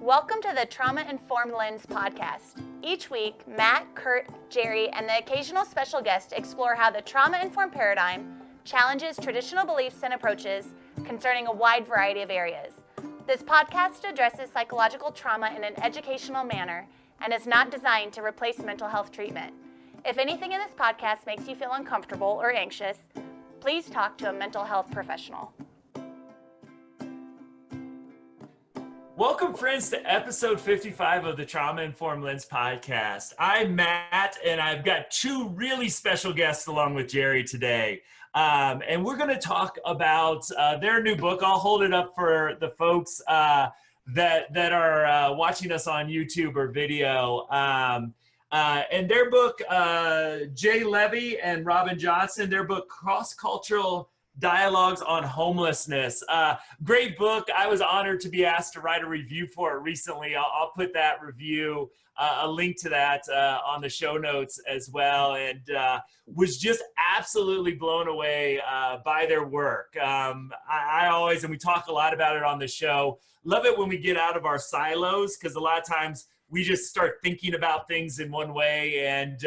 Welcome to the Trauma Informed Lens podcast. Each week, Matt, Kurt, Jerry, and the occasional special guest explore how the trauma-informed paradigm challenges traditional beliefs and approaches concerning a wide variety of areas. This podcast addresses psychological trauma in an educational manner and is not designed to replace mental health treatment. If anything in this podcast makes you feel uncomfortable or anxious, please talk to a mental health professional. Welcome, friends, to episode 55 of the Trauma Informed Lens podcast. I'm Matt, and I've got two really special guests along with Jerry today. And we're going to talk about their new book. I'll hold it up for the folks that are watching us on YouTube or video. And their book, Jay Levy and Robin Johnson, their book, Cross-Cultural Dialogues on Homelessness. Great book. I was honored to be asked to write a review for it recently. I'll put that review, a link to that on the show notes as well, and was just absolutely blown away by their work. I always, and we talk a lot about it on the show, love it when we get out of our silos, because a lot of times we just start thinking about things in one way, and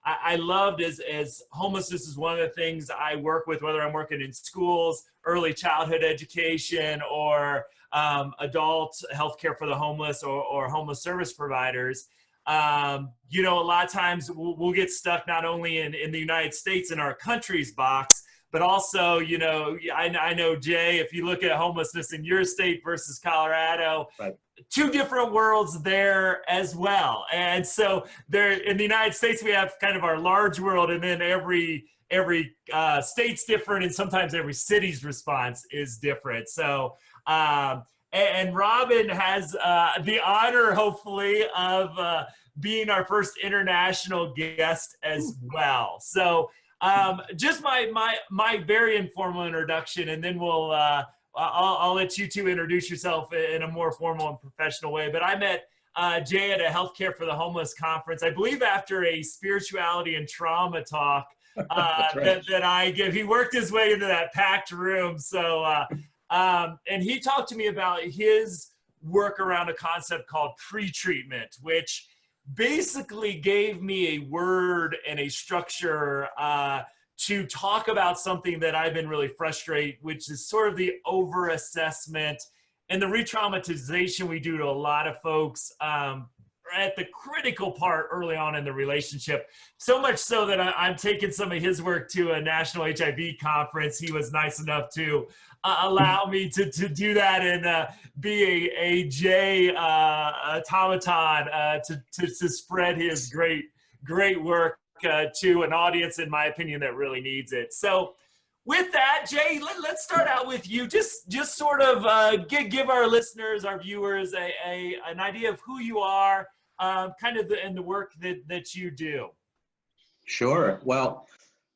I loved as homelessness is one of the things I work with, whether I'm working in schools, early childhood education, or adult healthcare for the homeless or homeless service providers. You know, a lot of times we'll get stuck not only in the United States in our country's box, but also, you know, I know, Jay, if you look at homelessness in your state versus Colorado, right, two different worlds there as well. And so there in the United States, we have kind of our large world, and then every state's different, and sometimes every city's response is different. So, and Robin has the honor, hopefully, of being our first international guest as well. So just my very informal introduction, and then we'll I'll let you two introduce yourself in a more formal and professional way. But I met Jay at a Healthcare for the Homeless conference, I believe after a spirituality and trauma talk right, that I give. He worked his way into that packed room. So, and he talked to me about his work around a concept called pre-treatment, which basically gave me a word and a structure to talk about something that I've been really frustrated, which is sort of the over-assessment and the re-traumatization we do to a lot of folks at the critical part early on in the relationship. So much so that I'm taking some of his work to a national HIV conference. He was nice enough to allow me to do that and be a Jay automaton to spread his great work to an audience, in my opinion, that really needs it. So with that, Jay, let's start out with you. Just sort of give our listeners, our viewers, an idea of who you are, kind of and the work that you do. Sure. Well,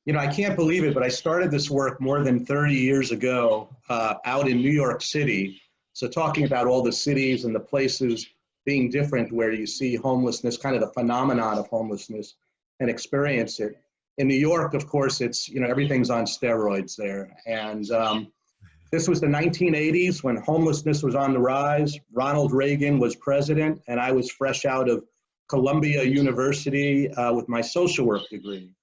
you know, I can't believe it, but I started this work more than 30 years ago out in New York City. So talking about all the cities and the places being different where you see homelessness, kind of the phenomenon of homelessness, and experience it. In New York, of course, it's, you know, everything's on steroids there. And this was the 1980s when homelessness was on the rise. Ronald Reagan was president, and I was fresh out of Columbia University with my social work degree.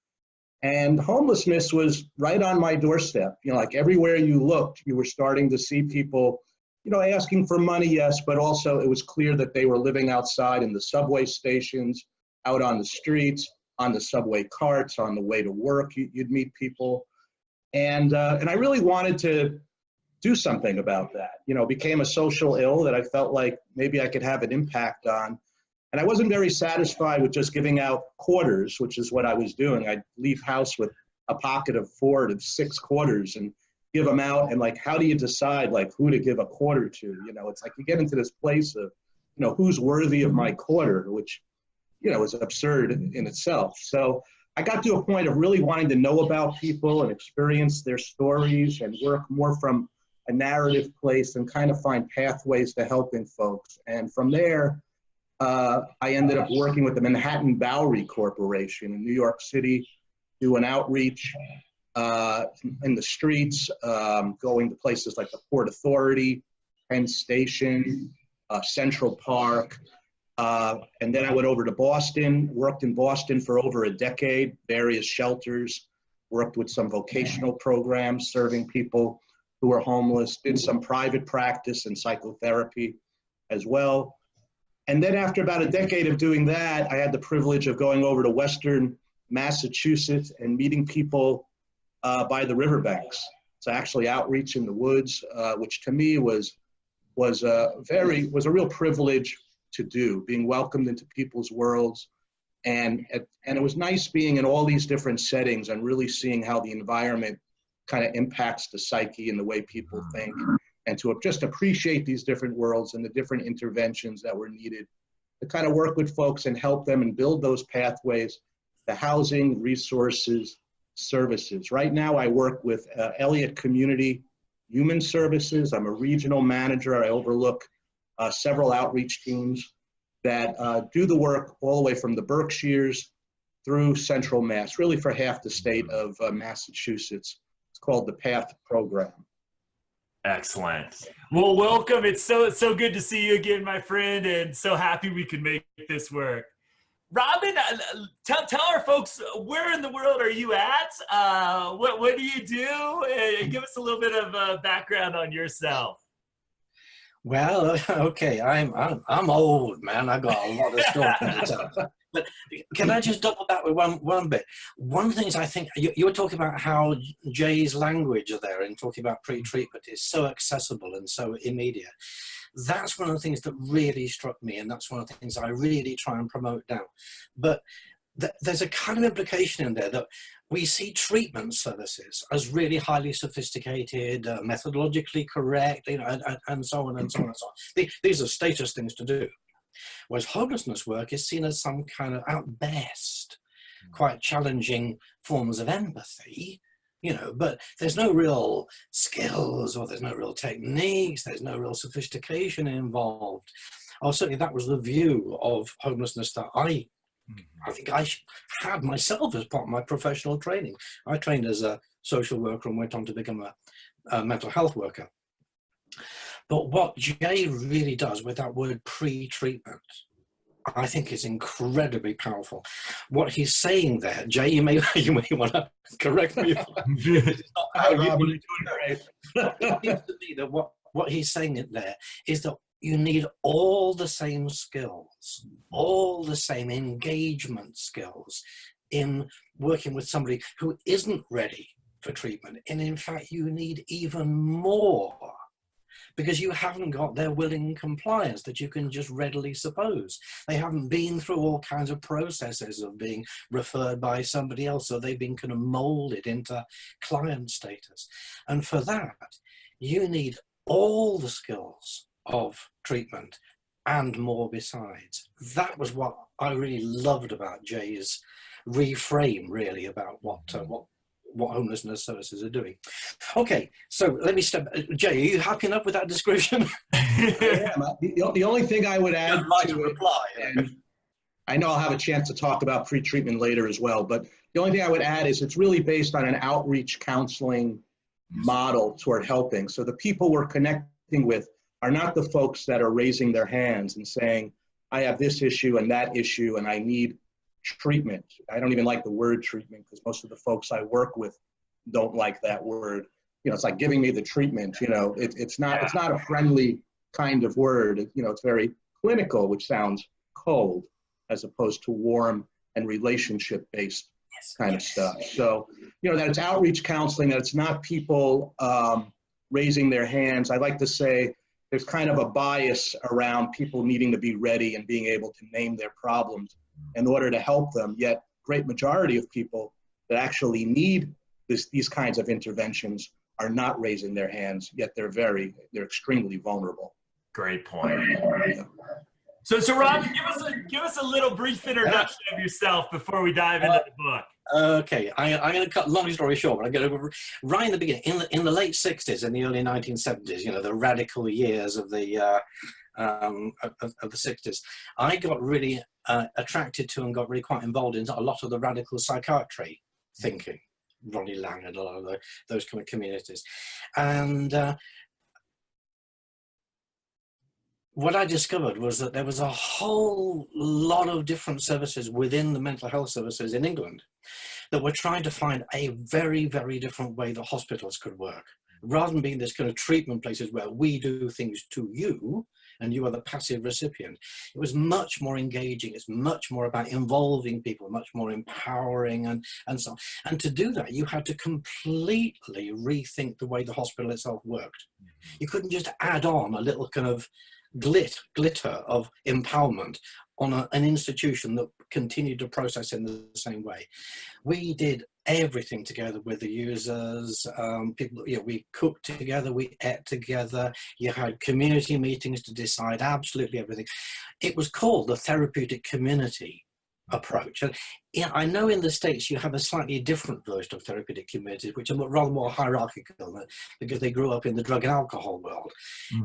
And homelessness was right on my doorstep. You know, like everywhere you looked, you were starting to see people, you know, asking for money, yes, but also it was clear that they were living outside in the subway stations, out on the streets, on the subway carts, on the way to work, you'd meet people. And I really wanted to do something about that. You know, it became a social ill that I felt like maybe I could have an impact on. And I wasn't very satisfied with just giving out quarters, which is what I was doing. I'd leave house with a pocket of 4 to 6 quarters and give them out. And like, how do you decide like who to give a quarter to? You know, it's like you get into this place of, you know, who's worthy of my quarter, which, you know, is absurd in itself. So I got to a point of really wanting to know about people and experience their stories and work more from a narrative place and kind of find pathways to helping folks. And from there, I ended up working with the Manhattan Bowery Corporation in New York City, doing outreach in the streets, going to places like the Port Authority, Penn Station, Central Park. And then I went over to Boston, worked in Boston for over a decade, various shelters, worked with some vocational programs serving people who were homeless, did some private practice and psychotherapy as well. And then after about a decade of doing that, I had the privilege of going over to Western Massachusetts and meeting people by the riverbanks. So actually outreach in the woods, which to me was a real privilege to do, being welcomed into people's worlds. And it was nice being in all these different settings and really seeing how the environment kind of impacts the psyche and the way people think, and to just appreciate these different worlds and the different interventions that were needed to kind of work with folks and help them and build those pathways to housing, resources, services. Right now I work with Elliott Community Human Services. I'm a regional manager. I overlook several outreach teams that do the work all the way from the Berkshires through Central Mass, really for half the state of Massachusetts. It's called the PATH program. Excellent. Well, welcome. It's so good to see you again, my friend, and so happy we could make this work. Robin, tell our folks, where in the world are you at? What do you do? And give us a little bit of background on yourself. Well, okay, I'm old, man. I got a lot of stories to tell. But can I just double back with one bit? One of the things I think, you were talking about how Jay's language there and talking about pre-treatment is so accessible and so immediate. That's one of the things that really struck me, and that's one of the things I really try and promote now. But there's a kind of implication in there that we see treatment services as really highly sophisticated, methodologically correct, and so on and so on and so on. These are status things to do. Whereas homelessness work is seen as some kind of, at best, quite challenging forms of empathy, but there's no real skills, or there's no real techniques, there's no real sophistication involved. Oh, certainly that was the view of homelessness that I think I had myself as part of my professional training. I trained as a social worker and went on to become a mental health worker. But what Jay really does with that word pre-treatment, I think is incredibly powerful. What he's saying there, Jay, you may want to correct me. Hi, Robin, you're doing great. It seems to me that what he's saying there is that you need all the same skills, all the same engagement skills in working with somebody who isn't ready for treatment. And in fact, you need even more, because you haven't got their willing compliance that you can just readily suppose. They haven't been through all kinds of processes of being referred by somebody else, so they've been kind of molded into client status. And for that, you need all the skills of treatment and more besides. That was what I really loved about Jay's reframe, really, about what homelessness services are doing. Okay, so let me step. Jay, are you happy enough with that description? Yeah, the only thing I would add to reply. And I know I'll have a chance to talk about pre-treatment later as well, but the only thing I would add is it's really based on an outreach counseling model toward helping. So the people we're connecting with are not the folks that are raising their hands and saying, I have this issue and that issue and I need treatment. I don't even like the word treatment, because most of the folks I work with don't like that word. It's like giving me the treatment. It's not a friendly kind of word. It's very clinical, which sounds cold, as opposed to warm and relationship-based kind of stuff. So, that it's outreach counseling, that it's not people raising their hands. I like to say there's kind of a bias around people needing to be ready and being able to name their problems in order to help them, yet great majority of people that actually need these kinds of interventions are not raising their hands, yet they're extremely vulnerable. Great point. Yeah. So Robin, give us a little brief introduction of yourself before we dive into the book. Okay, I'm going to cut long story short, but I'm going to right in the beginning, in the late 60s and the early 1970s, the radical years of the 60s, I got really attracted to and got really quite involved in a lot of the radical psychiatry thinking, Ronnie Lang and a lot of those kind of communities. And what I discovered was that there was a whole lot of different services within the mental health services in England that were trying to find a very, very different way that hospitals could work. Rather than being this kind of treatment places where we do things to you and you are the passive recipient, it was much more engaging. It's much more about involving people, much more empowering and so on. And to do that, you had to completely rethink the way the hospital itself worked. You couldn't just add on a little kind of glitter of empowerment on an institution that continued to process in the same way. We did everything together with the users, people, we cooked together, we ate together, you had community meetings to decide absolutely everything. It was called the therapeutic community approach. And I know in the States you have a slightly different version of therapeutic communities, which are rather more hierarchical because they grew up in the drug and alcohol world.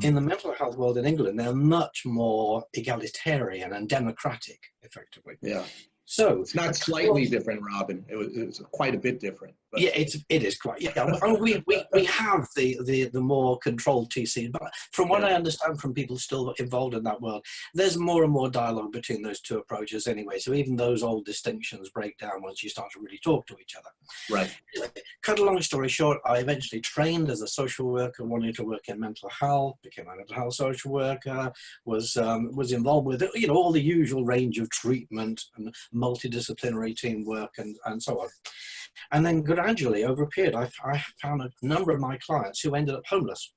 In the mental health world in England, they're much more egalitarian and democratic, effectively. Yeah. So it's not slightly different, Robin. It was quite a bit different. But. Yeah, it is quite. Yeah, we have the more controlled TC, but from what I understand from people still involved in that world, there's more and more dialogue between those two approaches anyway. So even those old distinctions break down once you start to really talk to each other. Right. Cut a long story short, I eventually trained as a social worker, wanting to work in mental health, became a mental health social worker, was involved with all the usual range of treatment and multidisciplinary teamwork and so on. And then gradually, over a period, I found a number of my clients who ended up homeless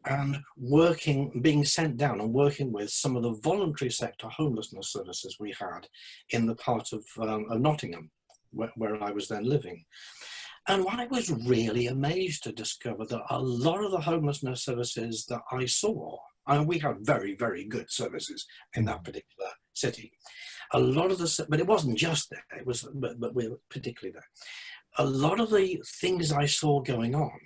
and being sent down and working with some of the voluntary sector homelessness services we had in the part of Nottingham, where I was then living. And I was really amazed to discover that a lot of the homelessness services that I saw, and we had very, very good services in that particular city. A lot of but it wasn't just there, it was, but we were particularly there. A lot of the things I saw going on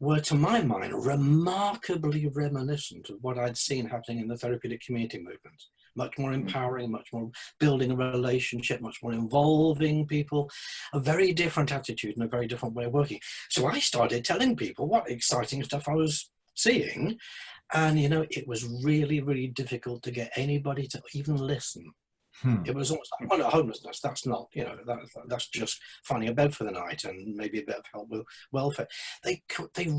were, to my mind, remarkably reminiscent of what I'd seen happening in the therapeutic community movement. Much more empowering, much more building a relationship, much more involving people, a very different attitude and a very different way of working. So I started telling people what exciting stuff I was seeing. And, it was really, really difficult to get anybody to even listen. It was almost like, no, homelessness, that's not, that's just finding a bed for the night and maybe a bit of help with welfare. They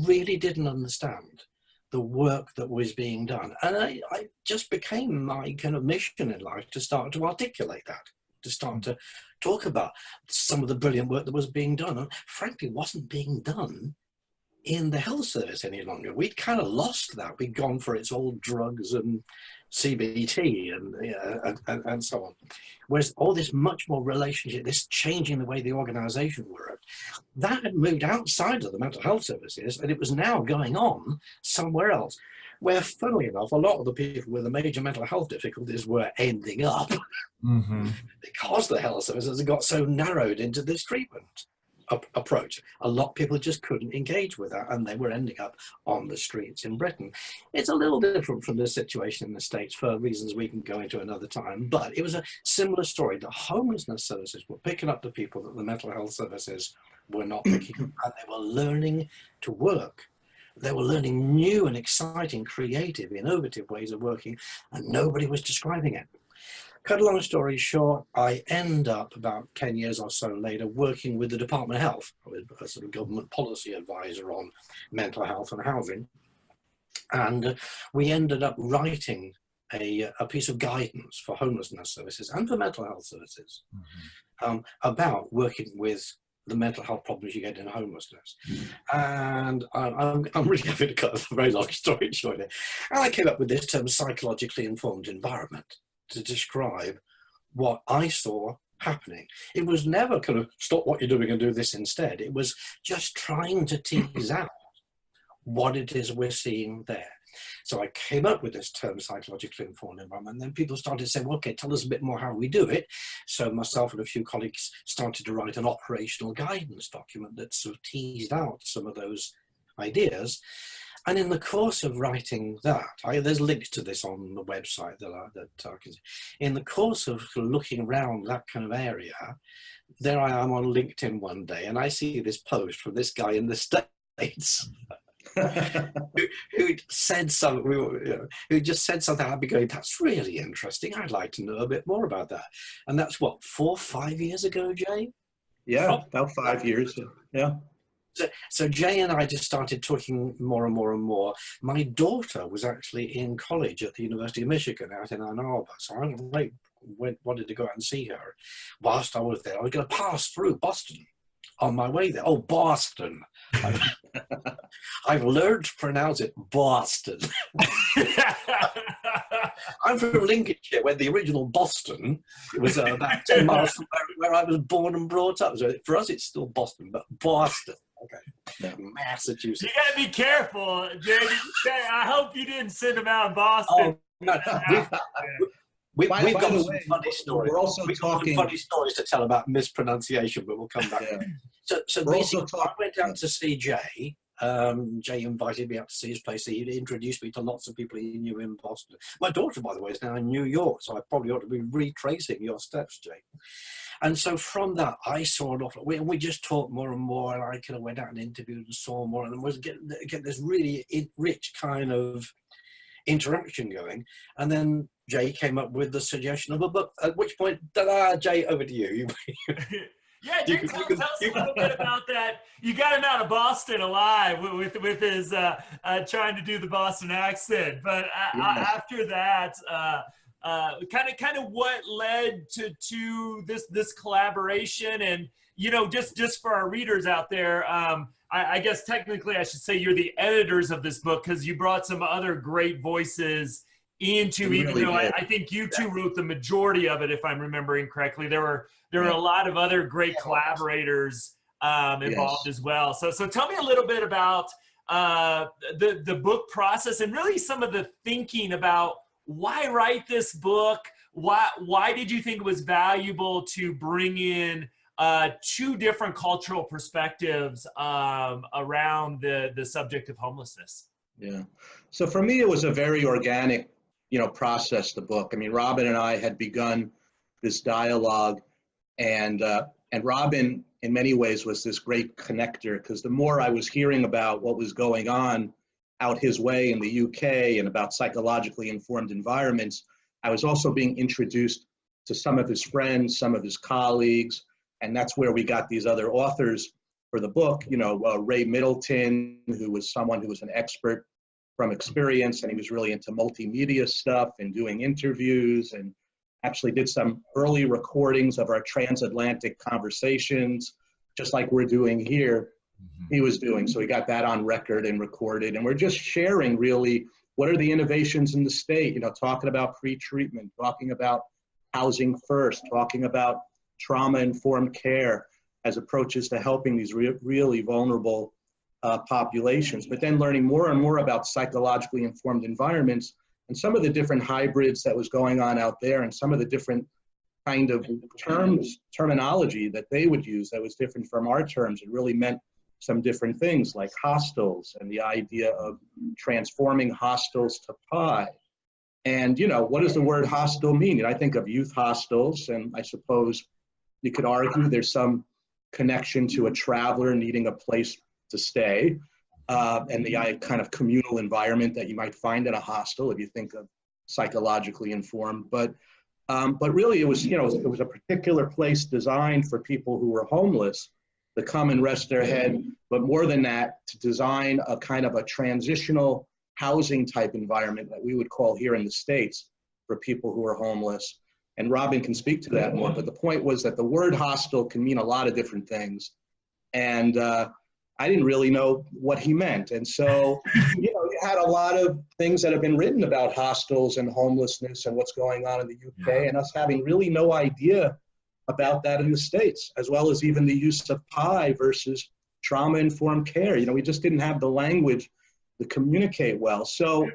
really didn't understand the work that was being done. And I just became my kind of mission in life to start to articulate that, to start to talk about some of the brilliant work that was being done and frankly wasn't being done in the health service any longer. We'd kind of lost that. We'd gone for its old drugs and CBT and so on. Whereas all this much more relationship, this changing the way the organization worked, that had moved outside of the mental health services and it was now going on somewhere else, where funnily enough, a lot of the people with the major mental health difficulties were ending up because the health services had got so narrowed into this treatment approach. A lot of people just couldn't engage with that and they were ending up on the streets in Britain. It's a little different from the situation in the States for reasons we can go into another time, but it was a similar story. The homelessness services were picking up the people that the mental health services were not picking up, and they were learning to work. They were learning new and exciting, creative, innovative ways of working, and nobody was describing it. Cut a long story short, I end up about 10 years or so later working with the Department of Health, a sort of government policy advisor on mental health and housing. And we ended up writing a piece of guidance for homelessness services and for mental health services about working with the mental health problems you get in homelessness. And I'm really happy to cut a very long story short here. And I came up with this term, psychologically informed environment, to describe what I saw happening. It was never kind of stop what you're doing and do this instead. It was just trying to tease out what it is we're seeing there. So I came up with this term, psychologically informed environment, and then people started saying, well, okay, tell us a bit more how we do it. So myself and a few colleagues started to write an operational guidance document that sort of teased out some of those ideas. And in the course of writing that, there's links to this on the website in the course of looking around that kind of area, there I am on LinkedIn one day and I see this post from this guy in the States who said something, who just said something. I'd be going, that's really interesting. I'd like to know a bit more about that. And that's what, 4 or 5 years ago, Jay? Yeah, about 5 years. Yeah. So Jay and I just started talking more and more and more. My daughter was actually in college at the University of Michigan out in Ann Arbor. So I wanted to go out and see her. Whilst I was there, I was going to pass through Boston on my way there. Oh, Boston. I've learned to pronounce it Boston. I'm from Lincolnshire, where the original Boston was about 10 miles from where I was born and brought up. So for us, it's still Boston, but Boston. Okay. Massachusetts. You got to be careful, Jay. I hope you didn't send them out in Boston. Oh, no. We've got some funny stories. We're also talking funny stories to tell about mispronunciation, but we'll come back. Yeah. So basically, I went out to see Jay. Jay invited me out to see his place. He introduced me to lots of people he knew in Boston. My daughter, by the way, is now in New York, so I probably ought to be retracing your steps, Jay. And so from that, I saw an awful. We just talked more and more, and I kind of went out and interviewed and saw more, and was getting this really rich kind of interaction going. And then Jay came up with the suggestion of a book, at which point, ta-da, Jay, over to you. Yeah, Jay, tell us a little bit about that. You got him out of Boston alive with his trying to do the Boston accent. But after that, kind of what led to this collaboration, and just for our readers out there, I guess technically I should say you're the editors of this book, because you brought some other great voices into, even though I think you two wrote the majority of it, if I'm remembering correctly. There were a lot of other great collaborators involved as well. So tell me a little bit about the book process, and really some of the thinking about why write this book. Why did you think it was valuable to bring in two different cultural perspectives around the subject of homelessness? Yeah. So for me, it was a very organic process, the book. I mean, Robin and I had begun this dialogue, and Robin in many ways was this great connector, because the more I was hearing about what was going on out his way in the UK and about psychologically informed environments, I was also being introduced to some of his friends, some of his colleagues, and that's where we got these other authors for the book. Ray Middleton, who was someone who was an expert from experience, and he was really into multimedia stuff and doing interviews, and actually did some early recordings of our transatlantic conversations, just like we're doing here. He was doing. So we got that on record and recorded, and we're just sharing really what are the innovations in the state, talking about pre-treatment, talking about housing first, talking about trauma-informed care as approaches to helping these really vulnerable populations, but then learning more and more about psychologically informed environments and some of the different hybrids that was going on out there, and some of the different kind of terminology that they would use that was different from our terms. It really meant some different things, like hostels and the idea of transforming hostels to pie. And, what does the word hostel mean? I think of youth hostels, and I suppose you could argue there's some connection to a traveler needing a place to stay, and the kind of communal environment that you might find in a hostel if you think of psychologically informed. But really, it was a particular place designed for people who were homeless to come and rest their head, but more than that, to design a kind of a transitional housing type environment that we would call here in the States for people who are homeless. And Robin can speak to that more, but the point was that the word hostel can mean a lot of different things. And I didn't really know what he meant. And so, you had a lot of things that have been written about hostels and homelessness and what's going on in the UK, and us having really no idea about that in the States, as well as even the use of PIE versus trauma-informed care. We just didn't have the language to communicate well. So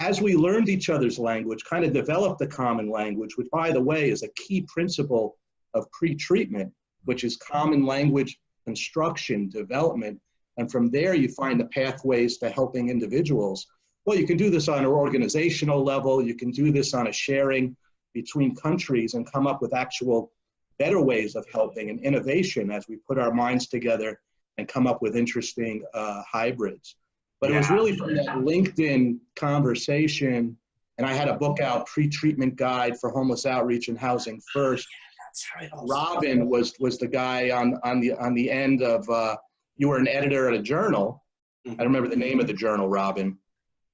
as we learned each other's language, kind of developed a common language, which, by the way, is a key principle of pre-treatment, which is common language construction, development. And from there, you find the pathways to helping individuals. Well, you can do this on an organizational level. You can do this on a sharing between countries and come up with actual better ways of helping and innovation as we put our minds together and come up with interesting hybrids. But it was really from that LinkedIn conversation, and I had a book out, Pre-Treatment Guide for Homeless Outreach and Housing First. That's how it all Robin was the guy on the end of, you were an editor at a journal. I don't remember the name of the journal, Robin.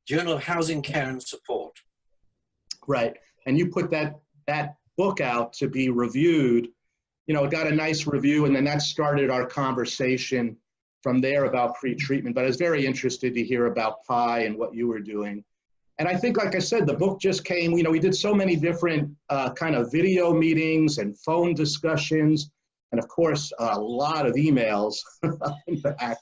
Journal of Housing Care and Support. Right. And you put that book out to be reviewed. You know, it got a nice review, and then that started our conversation from there about pre-treatment. But I was very interested to hear about PI and what you were doing. And I think, like I said, the book just came, you know, we did so many different kind of video meetings and phone discussions, and of course, a lot of emails back.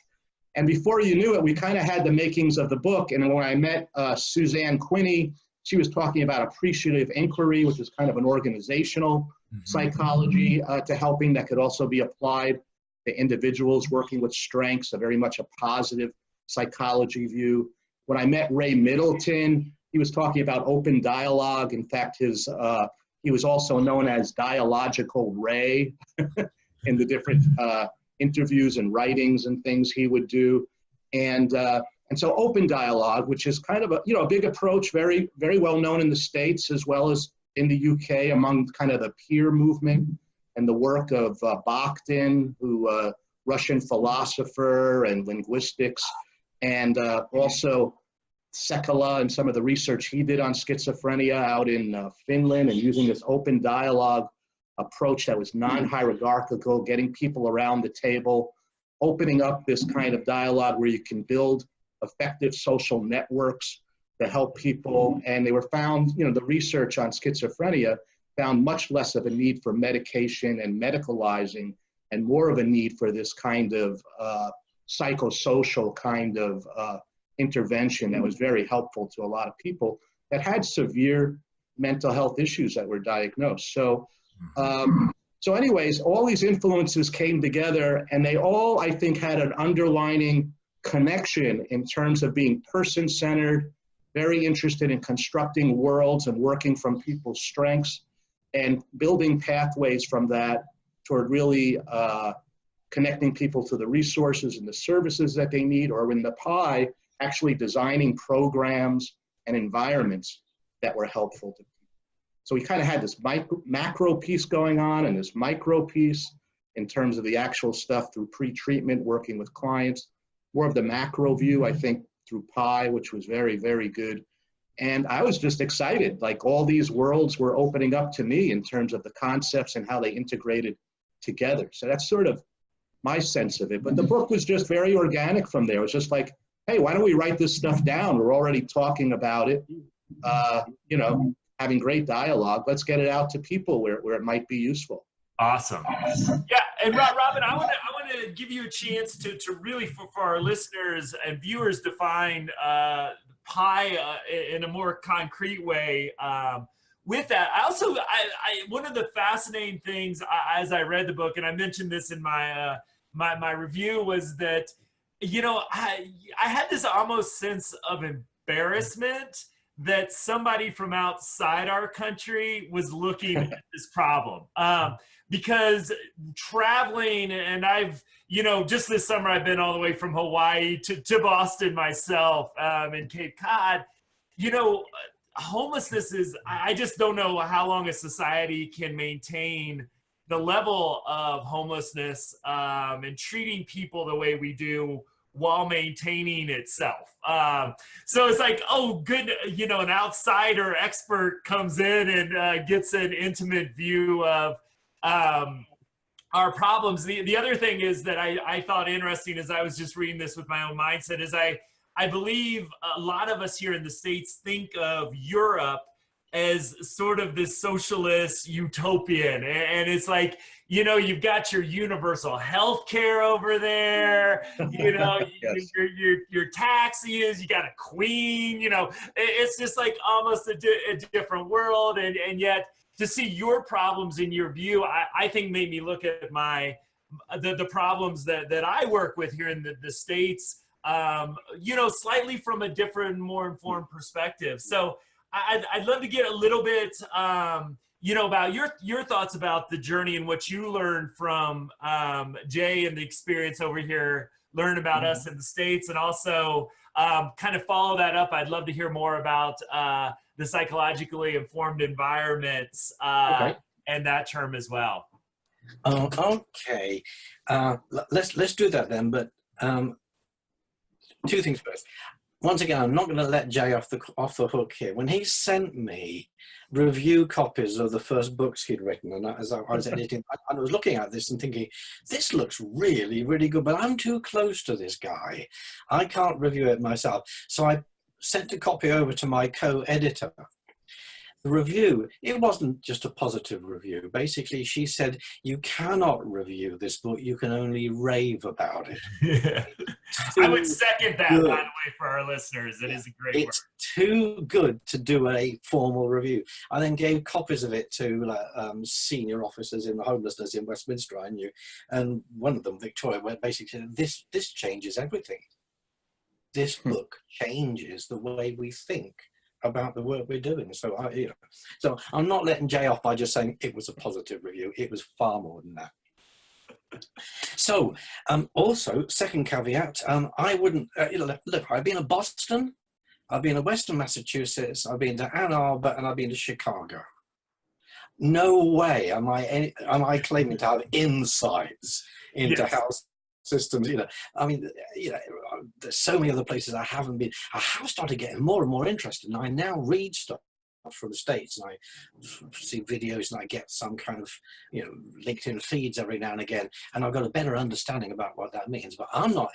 And before you knew it, we kind of had the makings of the book. And when I met Suzanne Quinney, she was talking about appreciative inquiry, which is kind of an organizational psychology to helping that could also be applied to individuals working with strengths, a very much a positive psychology view. When I met Ray Middleton, he was talking about open dialogue. In fact, he was also known as Dialogical Ray in the different interviews and writings and things he would do. And so open dialogue, which is kind of a big approach, very, very well known in the States as well as in the UK among kind of the peer movement and the work of Bakhtin, who Russian philosopher and linguistics, and also Sekala and some of the research he did on schizophrenia out in Finland, and using this open dialogue approach that was non-hierarchical, getting people around the table, opening up this kind of dialogue where you can build effective social networks to help people. And they were found, you know, the research on schizophrenia found much less of a need for medication and medicalizing and more of a need for this kind of psychosocial kind of intervention that was very helpful to a lot of people that had severe mental health issues that were diagnosed. So, so anyways, all these influences came together, and they all, I think, had an underlining connection in terms of being person-centered, very interested in constructing worlds and working from people's strengths and building pathways from that toward really connecting people to the resources and the services that they need, or in the PI, actually designing programs and environments that were helpful to people. So we kind of had this macro piece going on and this micro piece in terms of the actual stuff through pre-treatment, working with clients, more of the macro view, I think, through PI, which was very, very good. And I was just excited, like all these worlds were opening up to me in terms of the concepts and how they integrated together. So that's sort of my sense of it. But the book was just very organic from there. It was just like, hey, why don't we write this stuff down? We're already talking about it, you know, having great dialogue. Let's get it out to people where it might be useful. Awesome. Yeah, and Robin, I want to give you a chance to really, for our listeners and viewers, define PI in a more concrete way. With that, I also, one of the fascinating things as I read the book, and I mentioned this in my my review, was that, you know, I had this almost sense of embarrassment that somebody from outside our country was looking at this problem. Because traveling, and I've, you know, just this summer, I've been all the way from Hawaii to Boston myself, in Cape Cod. You know, homelessness is, I just don't know how long a society can maintain the level of homelessness and treating people the way we do while maintaining itself. So it's like, oh, good, you know, an outsider expert comes in and gets an intimate view of our problems. The other thing is that I thought interesting as I was just reading this with my own mindset is I believe a lot of us here in the States think of Europe as sort of this socialist utopian. And it's like, you know, you've got your universal health care over there, you know, Yes. your taxis, you got a queen, you know, it's just like almost a different world. And yet to see your problems in your view, I think made me look at the problems that I work with here in the States, you know, slightly from a different, more informed perspective. So I'd love to get a little bit, you know, about your thoughts about the journey and what you learned from Jay and the experience over here learn about us in the States, and also kind of follow that up. I'd love to hear more about the psychologically informed environments and that term as well. Okay, let's do that then. But two things first. Once again, I'm not going to let Jay off the hook here. When he sent me review copies of the first books he'd written, and as I was editing, I was looking at this and thinking, this looks really, really good, but I'm too close to this guy. I can't review it myself. So I sent a copy over to my co-editor. The review, it wasn't just a positive review. Basically, she said, you cannot review this book, you can only rave about it. Yeah. I would second that, by the way, for our listeners. It is a great work. It's too good to do a formal review. I then gave copies of it to senior officers in the homelessness in Westminster I knew, and one of them, Victoria, went basically said, this changes everything. This book changes the way we think about the work we're doing. So so I'm not letting Jay off by just saying it was a positive review. It was far more than that. So also, second caveat, I wouldn't look, I've been to Boston, I've been to Western Massachusetts, I've been to Ann Arbor, and I've been to Chicago. No way am I claiming to have insights into house systems. I mean, there's so many other places I haven't been. I have started getting more and more interested, and I now read stuff from the States, and I see videos, and I get some kind of LinkedIn feeds every now and again, and I've got a better understanding about what that means. But I'm not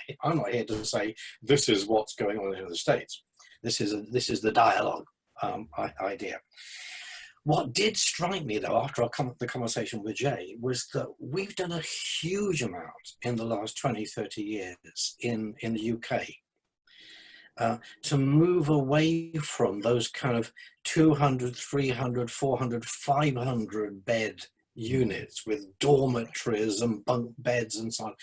here to say this is what's going on in the States. This is the dialogue idea. What did strike me, though, after the conversation with Jay, was that we've done a huge amount in the last 20, 30 years in the UK to move away from those kind of 200, 300, 400, 500 bed units with dormitories and bunk beds and so on.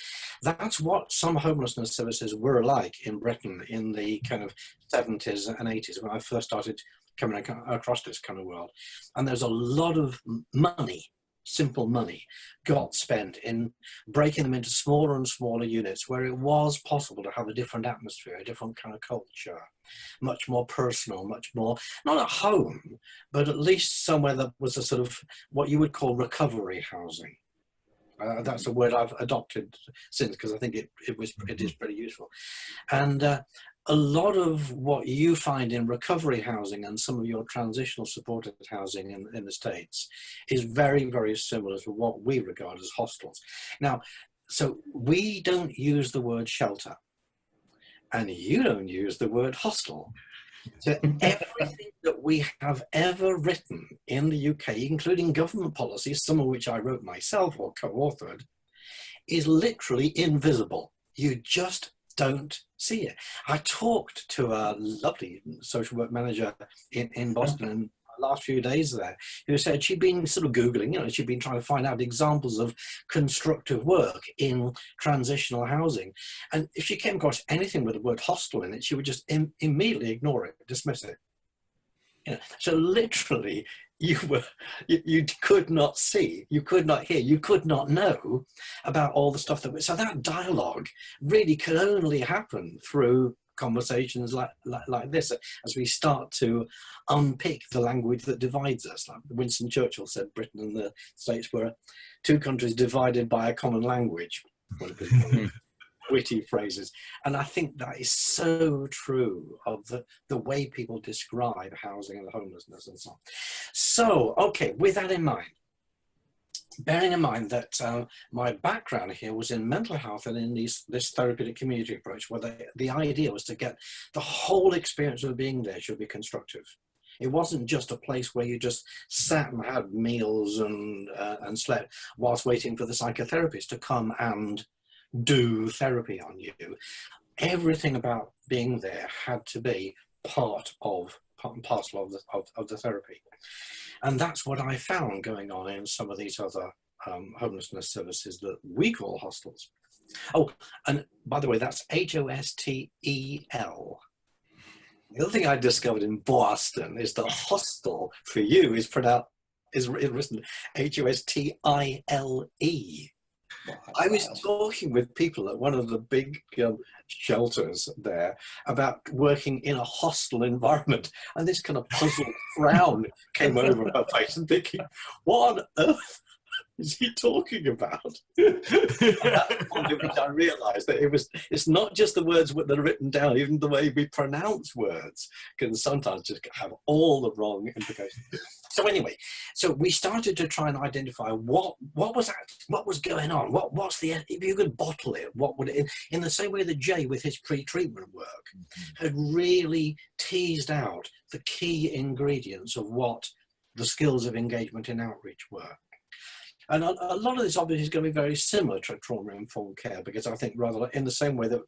That's what some homelessness services were like in Britain in the kind of 70s and 80s when I first started coming across this kind of world. And there's a lot of money, simple money, got spent in breaking them into smaller and smaller units where it was possible to have a different atmosphere, a different kind of culture, much more personal, much more, not at home, but at least somewhere that was a sort of what you would call recovery housing. That's a word I've adopted since, because I think it is pretty useful. And a lot of what you find in recovery housing and some of your transitional supported housing in the States is very, very similar to what we regard as hostels. Now, so we don't use the word shelter, and you don't use the word hostel. So everything that we have ever written in the UK, including government policies, some of which I wrote myself or co-authored, is literally invisible. You just don't see it. I talked to a lovely social work manager in Boston in the last few days there, who said she'd been sort of Googling, she'd been trying to find out examples of constructive work in transitional housing. And if she came across anything with the word hostel in it, she would just immediately ignore it, dismiss it. So literally, you could not see, you could not hear, you could not know about all the stuff so that dialogue really could only happen through conversations like this, as we start to unpick the language that divides us. Like Winston Churchill said, Britain and the States were two countries divided by a common language. Witty phrases. And I think that is so true of the way people describe housing and homelessness and so on. So, okay, with that in mind, bearing in mind that my background here was in mental health and in this therapeutic community approach, where the idea was to get the whole experience of being there should be constructive. It wasn't just a place where you just sat and had meals and slept whilst waiting for the psychotherapist to come and do therapy on you. Everything about being there had to be part and parcel of the therapy. And that's what I found going on in some of these other homelessness services that we call hostels. Oh, and by the way, that's Hostel. The other thing I discovered in Boston is that hostel for you is written Hostile. I was talking with people at one of the big shelters there about working in a hostile environment, and this kind of puzzled frown came over her face, and thinking, what on earth is he talking about? At that point at which I realised that it's not just the words that are written down, even the way we pronounce words can sometimes just have all the wrong implications. So anyway, so we started to try and identify what was going on. What's the, if you could bottle it, what would it, in the same way that Jay with his pre-treatment work had really teased out the key ingredients of what the skills of engagement in outreach were. And a lot of this obviously is going to be very similar to trauma-informed care, because I think rather in the same way that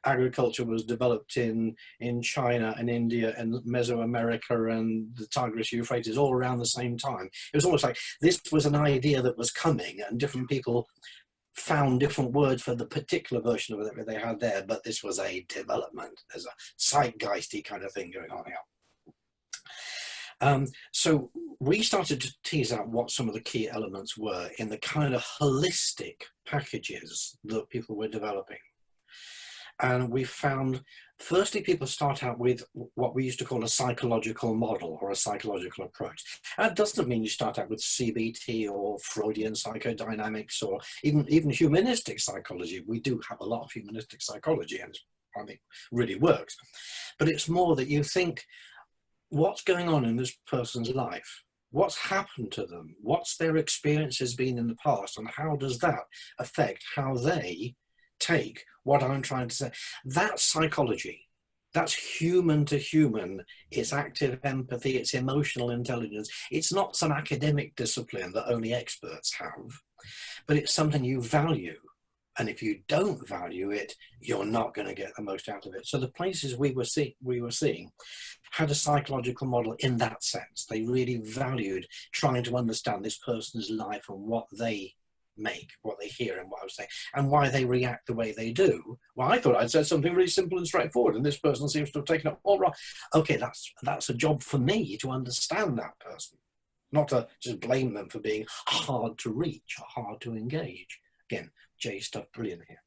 agriculture was developed in China and India and Mesoamerica and the Tigris-Euphrates all around the same time. It was almost like this was an idea that was coming, and different people found different words for the particular version of it that they had there, but this was a development. There's a zeitgeisty kind of thing going on here. So we started to tease out what some of the key elements were in the kind of holistic packages that people were developing. And we found, firstly, people start out with what we used to call a psychological model or a psychological approach. And it doesn't mean you start out with CBT or Freudian psychodynamics or even humanistic psychology. We do have a lot of humanistic psychology, and I think really works. But it's more that you think, what's going on in this person's life? What's happened to them? What's their experiences been in the past? And how does that affect how they take what I'm trying to say? That's psychology. That's human to human. It's active empathy. It's emotional intelligence. It's not some academic discipline that only experts have, but it's something you value. And if you don't value it, you're not going to get the most out of it. So the places we were seeing had a psychological model in that sense. They really valued trying to understand this person's life and what they make, what they hear and what I was saying, and why they react the way they do. Well, I thought I'd said something really simple and straightforward, and this person seems to have taken it all wrong. Okay, that's a job for me to understand that person, not to just blame them for being hard to reach or hard to engage. Again, Jay stuff brilliant here.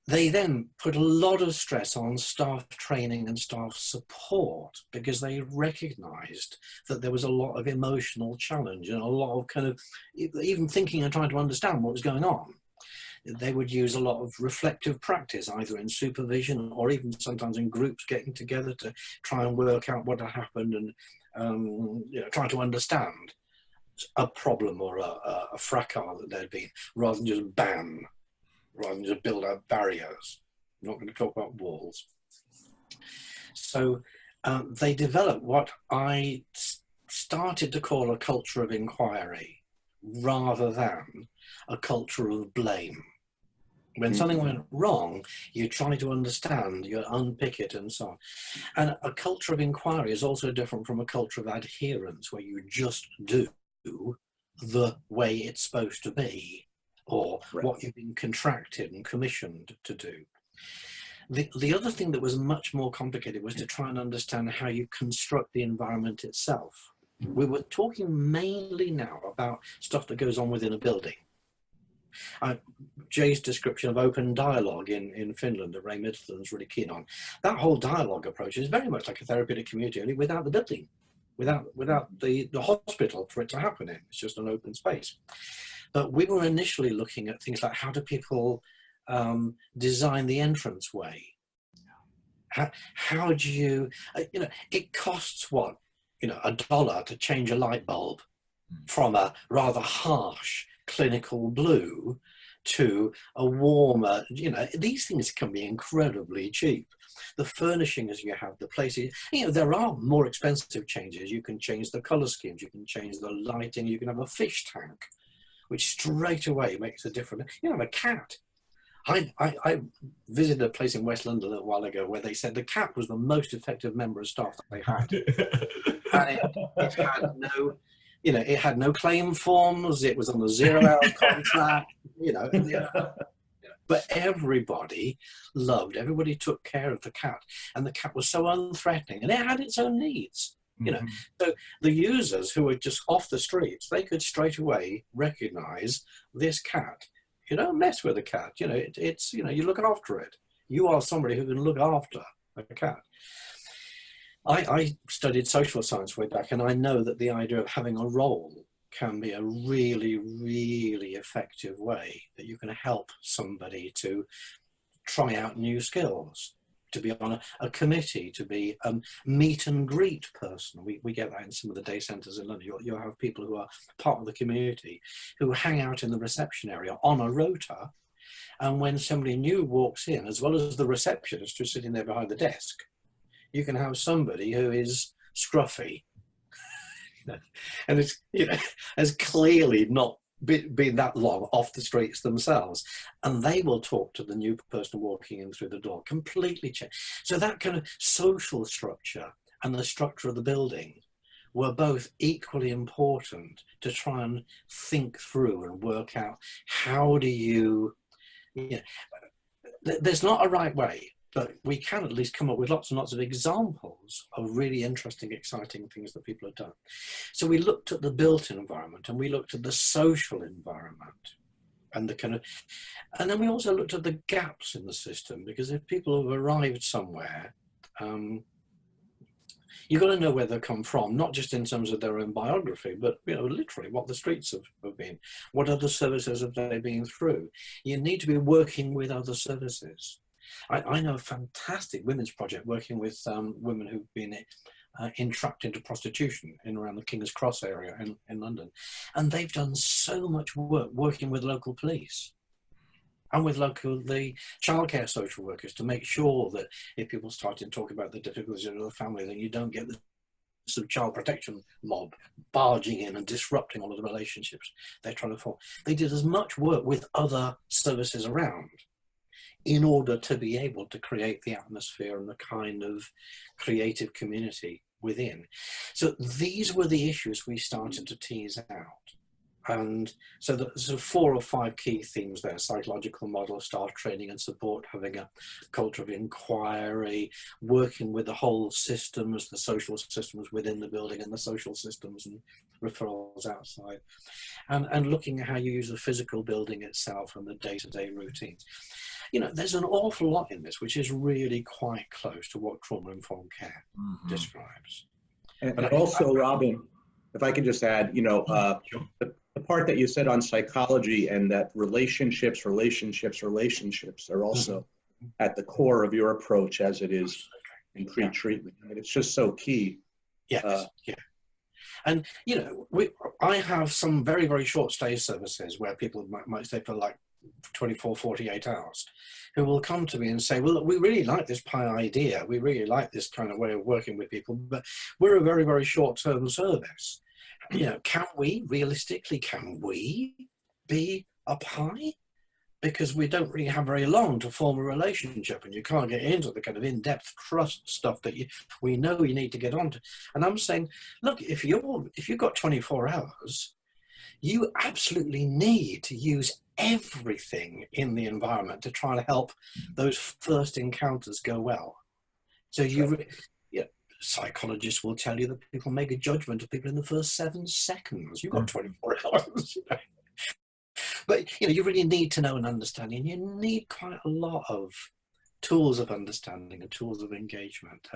They then put a lot of stress on staff training and staff support, because they recognized that there was a lot of emotional challenge and a lot of kind of even thinking and trying to understand what was going on. They would use a lot of reflective practice, either in supervision or even sometimes in groups getting together to try and work out what had happened and try to understand a problem or a fracas that there'd been, rather than just ban, rather than just build up barriers. I'm not going to talk about walls. So they developed what I started to call a culture of inquiry, rather than a culture of blame. When something went wrong, you try to understand, you unpick it and so on. And a culture of inquiry is also different from a culture of adherence, where you just do the way it's supposed to be, or what you've been contracted and commissioned to do. The other thing that was much more complicated was to try and understand how you construct the environment itself. We were talking mainly now about stuff that goes on within a building. Jay's description of open dialogue in Finland that Ray Middleton's really keen on, that whole dialogue approach is very much like a therapeutic community, only without the building, without the hospital for it to happen in. It's just an open space. But we were initially looking at things like, how do people design the entrance way? How do you, it costs what, $1 to change a light bulb from a rather harsh clinical blue to a warmer, these things can be incredibly cheap. The furnishings you have, the places, there are more expensive changes. You can change the color schemes, you can change the lighting, you can have a fish tank, which straight away makes a difference. You have a cat. I visited a place in West London a little while ago where they said the cat was the most effective member of staff that they had. And it had no, it had no claim forms. It was on a 0-hour contract, But everybody took care of the cat, and the cat was so unthreatening, and it had its own needs. So the users who were just off the streets, they could straight away recognize this cat You don't mess with a cat. You know, it's, you know, you look after it. You are somebody who can look after a cat. I studied social science way back, and I know that the idea of having a role can be a really, really effective way that you can help somebody to try out new skills, to be on a committee, to be a meet and greet person. We get that in some of the day centres in London. You'll have people who are part of the community who hang out in the reception area on a rota, and when somebody new walks in, as well as the receptionist who's sitting there behind the desk, you can have somebody who is scruffy and it's, you know, has clearly not been that long off the streets themselves, and they will talk to the new person walking in through the door. Completely change. So that kind of social structure and the structure of the building were both equally important to try and think through and work out how do you know, there's not a right way, but we can at least come up with lots and lots of examples of really interesting, exciting things that people have done. So we looked at the built environment, and we looked at the social environment, and the kind of, and then we also looked at the gaps in the system, because if people have arrived somewhere, you've got to know where they come from, not just in terms of their own biography, but, you know, literally what the streets have been, what other services have they been through. You need to be working with other services. I know a fantastic women's project working with women who've been entrapped into prostitution in around the King's Cross area in London. And they've done so much work working with local police and with the childcare social workers to make sure that if people start to talk about the difficulties of the family, then you don't get the sort of child protection mob barging in and disrupting all of the relationships they're trying to form. They did as much work with other services around in order to be able to create the atmosphere and the kind of creative community within. So these were the issues we started to tease out. And so there's 4 or 5 key themes there: psychological model, staff training and support, having a culture of inquiry, working with the whole systems, the social systems within the building and the social systems and referrals outside, and looking at how you use the physical building itself and the day-to-day routines. You know, there's an awful lot in this which is really quite close to what trauma-informed care describes. And also, Robin, if I could just add, you know, the part that you said on psychology, and that relationships are also at the core of your approach as it is in pre-treatment. I mean, it's just so key. Yes, yeah. And, you know, I have some very, very short stay services where people might stay for like 24, 48 hours, who will come to me and say, well, look, we really like this PI idea. We really like this kind of way of working with people, but we're a very, very short-term service. You know, can we be a PI? Because we don't really have very long to form a relationship, and you can't get into the kind of in-depth trust stuff that we know you need to get onto. And I'm saying, look, if you've got 24 hours, you absolutely need to use everything in the environment to try and help those first encounters go well. So psychologists will tell you that people make a judgment of people in the first 7 seconds. You've got 24 hours. But, you know, you really need to know and understand, and you need quite a lot of tools of understanding and tools of engagement.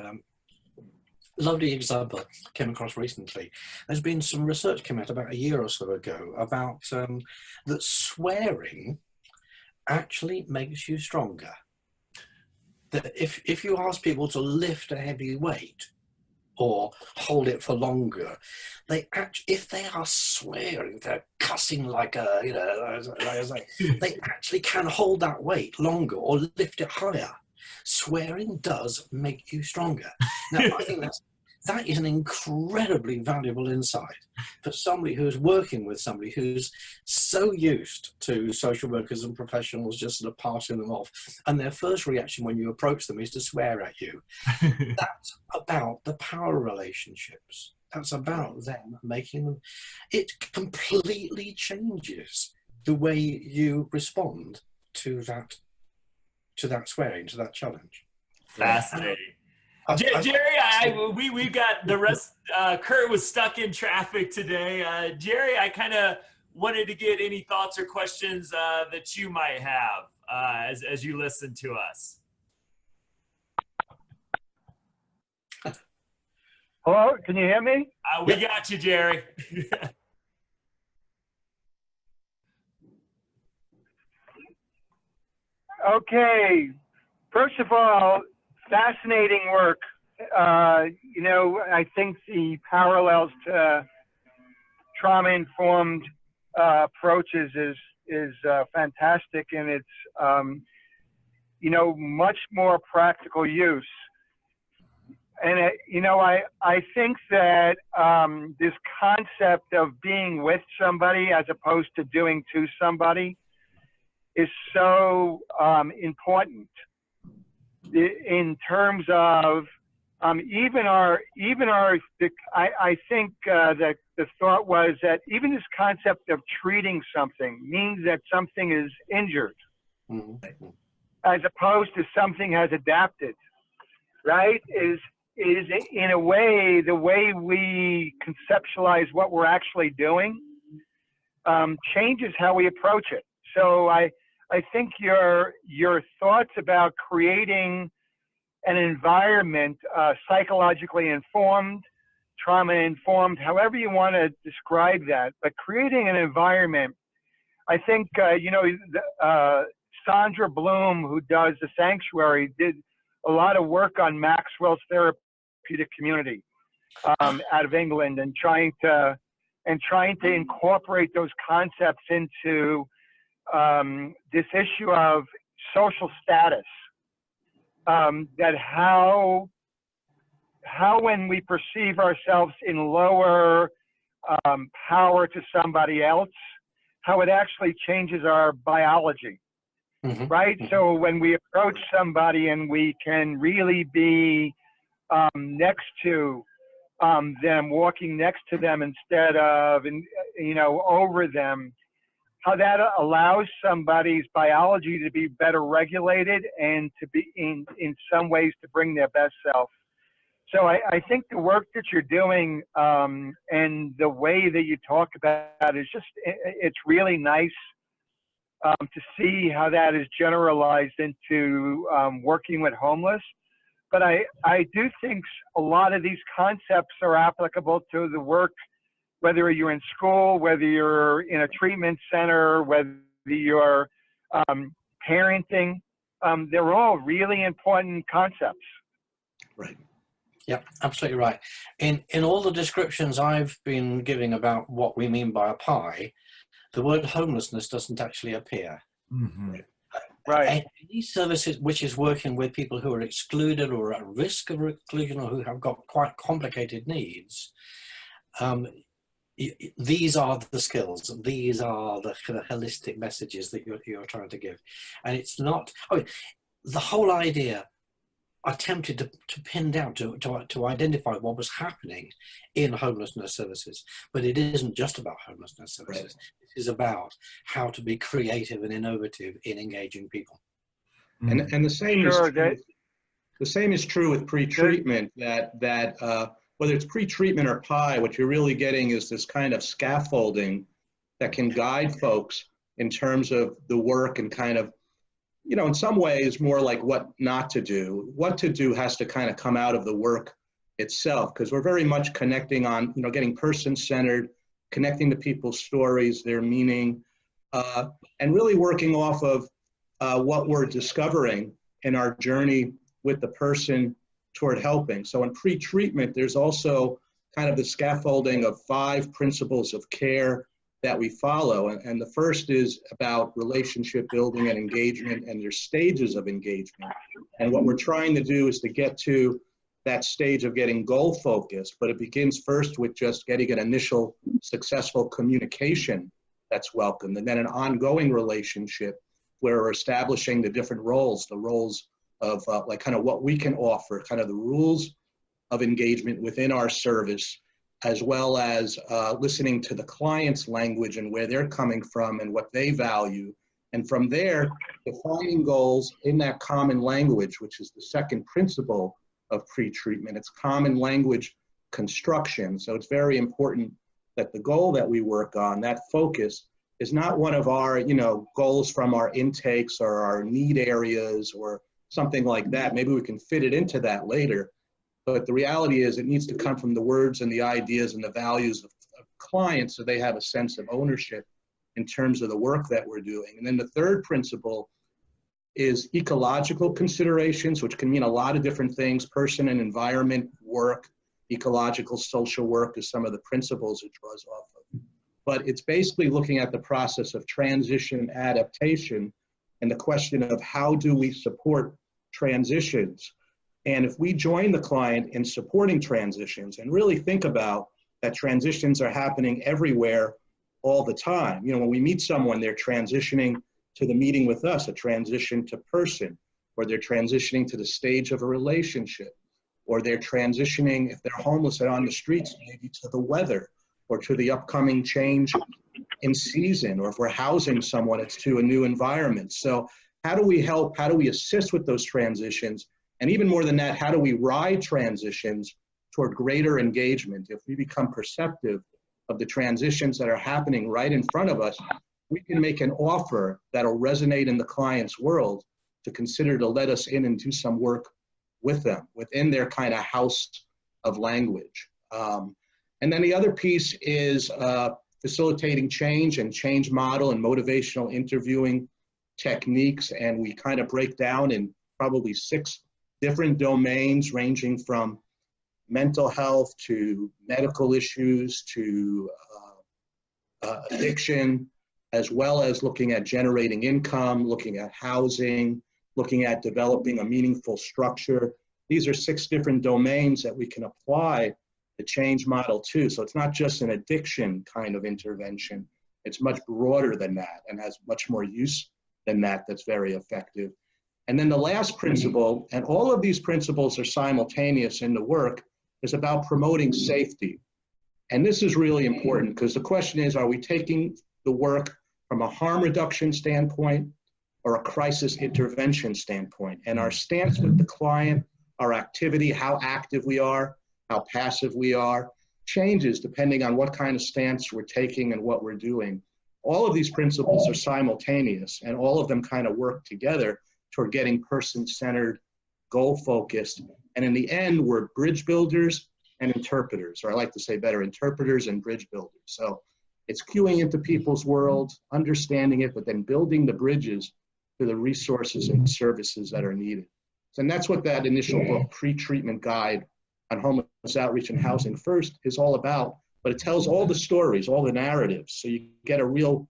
Lovely example came across recently. There's been some research came out about a year or so ago about that swearing actually makes you stronger. That if you ask people to lift a heavy weight or hold it for longer, if they are swearing, they're cussing like a, you know, they actually can hold that weight longer or lift it higher. Swearing does make you stronger. Now, I think that is an incredibly valuable insight for somebody who's working with somebody who's so used to social workers and professionals just sort of passing them off, and their first reaction when you approach them is to swear at you. That's about the power relationships. That's about them making them. It completely changes the way you respond to that swearing, to that challenge. Fascinating. Jerry, we've got the rest. Kurt was stuck in traffic today. Jerry, I kind of wanted to get any thoughts or questions that you might have as you listen to us. Hello, can you hear me? We got you, Jerry. Okay. First of all, fascinating work. You know, I think the parallels to trauma-informed approaches is fantastic, and it's you know, much more practical use. And you know, I think that this concept of being with somebody as opposed to doing to somebody is so important in terms of I think that the thought was that even this concept of treating something means that something is injured, as opposed to something has adapted, right? Is in a way, the way we conceptualize what we're actually doing changes how we approach it. So I think your thoughts about creating an environment, psychologically informed, trauma informed, however you want to describe that, but creating an environment, I think, you know, Sandra Bloom, who does The Sanctuary, did a lot of work on Maxwell's therapeutic community out of England, and trying to incorporate those concepts into this issue of social status. That how when we perceive ourselves in lower power to somebody else, how it actually changes our biology. Right? So when we approach somebody and we can really be next to them, walking next to them instead of, you know, over them, how that allows somebody's biology to be better regulated and to be in some ways to bring their best self. So I think the work that you're doing and the way that you talk about it is just, it's really nice to see how that is generalized into working with homeless. But I do think a lot of these concepts are applicable to the work, whether you're in school, whether you're in a treatment center, whether you're parenting. They're all really important concepts. Right. Yeah, absolutely right. In all the descriptions I've been giving about what we mean by a pie, the word homelessness doesn't actually appear. Right. Any services which is working with people who are excluded or at risk of exclusion, or who have got quite complicated needs, these are the skills, these are the kind of holistic messages that you're trying to give. And it's not, I mean, the whole idea attempted to pin down, to identify what was happening in homelessness services. But it isn't just about homelessness services. Right. It is about how to be creative and innovative in engaging people. And the same is true with pre-treatment, that whether it's pre-treatment or PI, what you're really getting is this kind of scaffolding that can guide folks in terms of the work, and kind of, you know, in some ways more like what not to do. What to do has to kind of come out of the work itself, because we're very much connecting on, you know, getting person-centered, connecting to people's stories, their meaning, and really working off of what we're discovering in our journey with the person toward helping. So in pre-treatment, there's also kind of the scaffolding of 5 principles of care that we follow. And the first is about relationship building and engagement, and there's stages of engagement. And what we're trying to do is to get to that stage of getting goal focused, but it begins first with just getting an initial successful communication that's welcomed, and then an ongoing relationship where we're establishing the different roles, the roles of like kind of what we can offer, kind of the rules of engagement within our service, as well as listening to the client's language and where they're coming from and what they value. And from there, defining goals in that common language, which is the second principle of pre-treatment. It's common language construction. So it's very important that the goal that we work on, that focus, is not one of our, goals from our intakes or our need areas or something like that. Maybe we can fit it into that later. But the reality is it needs to come from the words and the ideas and the values of clients so they have a sense of ownership in terms of the work that we're doing. And then the third principle is ecological considerations, which can mean a lot of different things: person and environment work, ecological social work is some of the principles it draws off of. But it's basically looking at the process of transition and adaptation and the question of how do we support transitions. And if we join the client in supporting transitions and really think about that transitions are happening everywhere all the time. When we meet someone, they're transitioning to the meeting with us, a transition to person, or they're transitioning to the stage of a relationship, or they're transitioning, if they're homeless and on the streets, maybe to the weather, or to the upcoming change in season, or if we're housing someone, it's to a new environment. So how do we help? How do we assist with those transitions? And even more than that, how do we ride transitions toward greater engagement? If we become perceptive of the transitions that are happening right in front of us, we can make an offer that'll resonate in the client's world to consider to let us in and do some work with them within their kind of house of language. And then the other piece is facilitating change and change model and motivational interviewing techniques. And we kind of break down in probably 6 different domains, ranging from mental health to medical issues to addiction, as well as looking at generating income, looking at housing, looking at developing a meaningful structure. These are 6 different domains that we can apply the change model to. So it's not just an addiction kind of intervention. It's much broader than that and has much more use than that that's very effective. And then the last principle, and all of these principles are simultaneous in the work, is about promoting safety. And this is really important because the question is, are we taking the work from a harm reduction standpoint or a crisis intervention standpoint? And our stance with the client, our activity, how active we are, how passive we are, changes depending on what kind of stance we're taking and what we're doing. All of these principles are simultaneous, and all of them kind of work together toward getting person-centered, goal-focused. And in the end, we're bridge builders and interpreters, or I like to say better, interpreters and bridge builders. So it's cueing into people's worlds, understanding it, but then building the bridges to the resources and services that are needed. And that's what that initial book, Pre-Treatment Guide on Homeless Outreach and Housing First, is all about. But it tells all the stories, all the narratives, so you get a real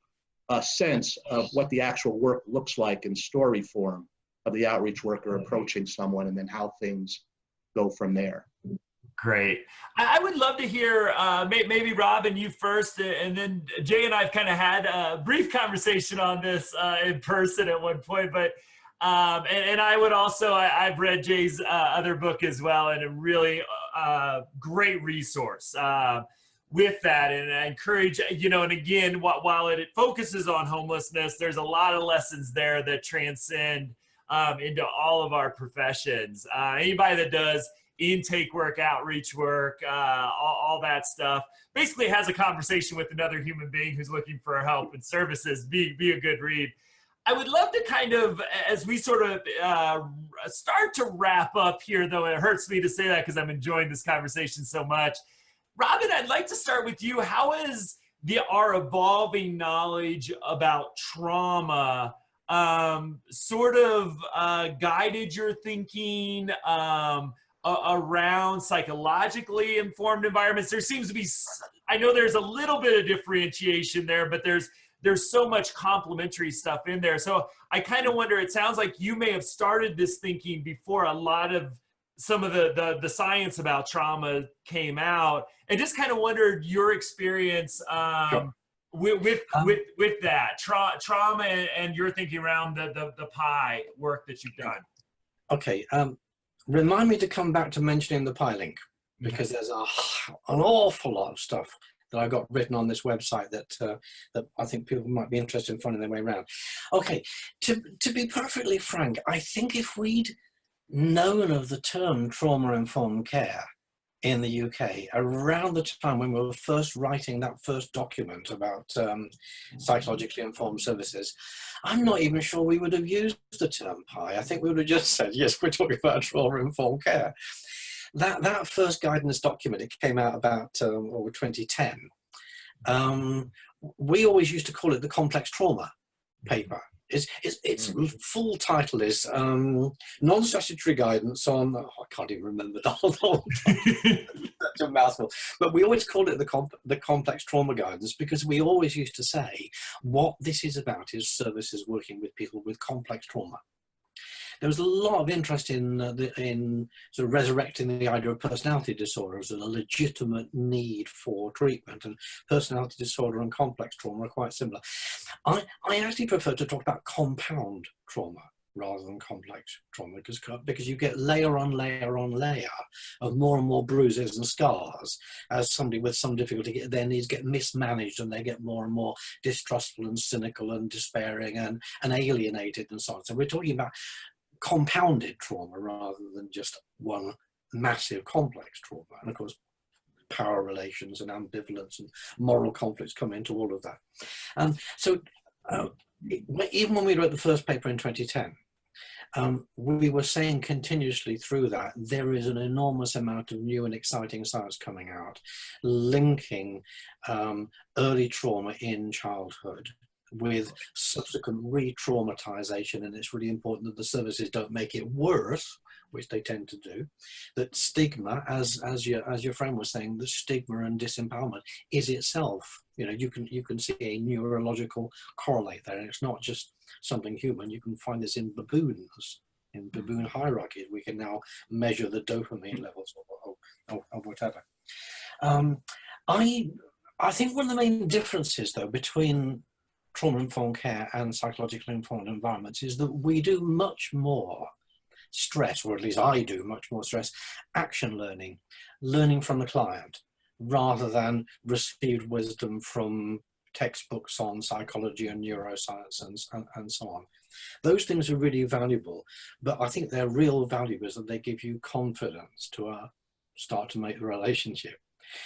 sense of what the actual work looks like in story form of the outreach worker approaching someone, and then how things go from there. Great. I would love to hear maybe Robin, you first, and then Jay and I've kind of had a brief conversation on this in person at one point, but and I would also, I've read Jay's other book as well, and a really great resource with that. And I encourage, and again, while it focuses on homelessness, there's a lot of lessons there that transcend into all of our professions. Anybody that does intake work, outreach work, all that stuff, basically has a conversation with another human being who's looking for help and services, be a good read. I would love to kind of, as we sort of start to wrap up here, though it hurts me to say that because I'm enjoying this conversation so much. Robin, I'd like to start with you. How has our evolving knowledge about trauma sort of guided your thinking around psychologically informed environments? There seems to be, I know there's a little bit of differentiation there, but there's so much complementary stuff in there. So I kind of wonder, it sounds like you may have started this thinking before a lot of some of the science about trauma came out, and just kind of wondered your experience with that trauma and your thinking around the PI work that you've done. Okay. Remind me to come back to mentioning the PI link, because there's an awful lot of stuff that I got written on this website that I think people might be interested in finding their way around. Okay, to be perfectly frank, I think if we'd known of the term trauma-informed care in the UK around the time when we were first writing that first document about psychologically informed services. I'm not even sure we would have used the term PI. I think we would have just said, yes, we're talking about trauma-informed care. That first guidance document, it came out about 2010. We always used to call it the complex trauma paper. Its full title is non-statutory guidance on, I can't even remember the whole that's a mouthful, but we always called it the complex trauma guidance because we always used to say what this is about is services working with people with complex trauma. There was a lot of interest in sort of resurrecting the idea of personality disorder as a legitimate need for treatment, and personality disorder and complex trauma are quite similar. I actually prefer to talk about compound trauma rather than complex trauma because you get layer on layer on layer of more and more bruises and scars as somebody with some difficulty, their needs get mismanaged and they get more and more distrustful and cynical and despairing and alienated and so on. So we're talking about compounded trauma rather than just one massive complex trauma. And of course, power relations and ambivalence and moral conflicts come into all of that. So even when we wrote the first paper in 2010, we were saying continuously through that, there is an enormous amount of new and exciting science coming out, linking early trauma in childhood with subsequent re-traumatization, and it's really important that the services don't make it worse, which they tend to do. That stigma, as your friend was saying, the stigma and disempowerment is itself, you can see a neurological correlate there, and it's not just something human. You can find this in baboons, in baboon hierarchies. We can now measure the dopamine levels or whatever. I think one of the main differences, though, between trauma-informed care and psychologically informed environments is that we do much more stress, or at least I do much more stress, action learning from the client, rather than received wisdom from textbooks on psychology and neuroscience and so on. Those things are really valuable, but I think their real value is that they give you confidence to start to make the relationship.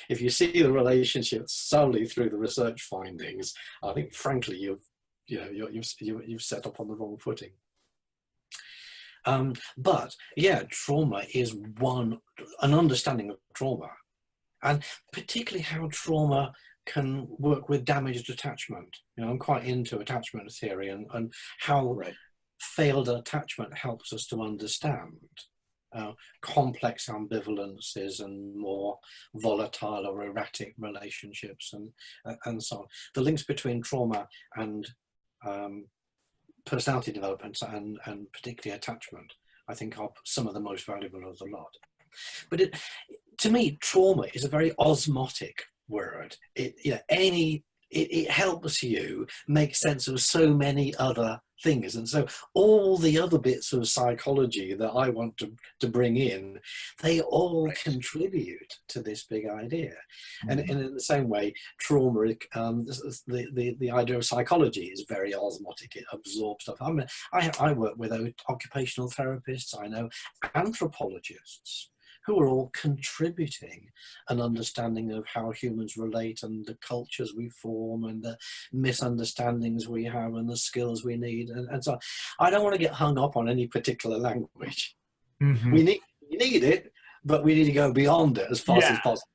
If you see the relationship solely through the research findings, I think, frankly, you've set up on the wrong footing. But yeah, trauma is an understanding of trauma, and particularly how trauma can work with damaged attachment. I'm quite into attachment theory and how failed attachment helps us to understand complex ambivalences and more volatile or erratic relationships and so on. The links between trauma and personality development and particularly attachment, I think, are some of the most valuable of the lot. But to me, trauma is a very osmotic word. It helps you make sense of so many other things, and so all the other bits of psychology that I want to bring in, they all contribute to this big idea. And in the same way, trauma, the idea of psychology is very osmotic. It absorbs stuff. I work with occupational therapists. I know anthropologists who are all contributing an understanding of how humans relate and the cultures we form and the misunderstandings we have and the skills we need. And so I don't want to get hung up on any particular language. We need it, but we need to go beyond it as fast as possible.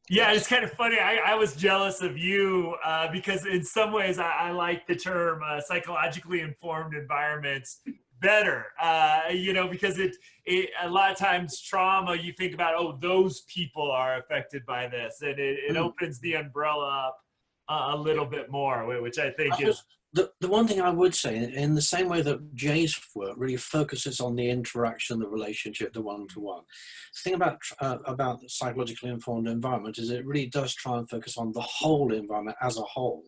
Yeah, it's kind of funny. I was jealous of you because in some ways I like the term psychologically informed environments better, because it a lot of times trauma, you think about, oh, those people are affected by this, and it opens the umbrella up a little bit more, which I think is... The one thing I would say, in the same way that Jay's work really focuses on the interaction, the relationship, the one-to-one, the thing about the psychologically informed environment is it really does try and focus on the whole environment as a whole.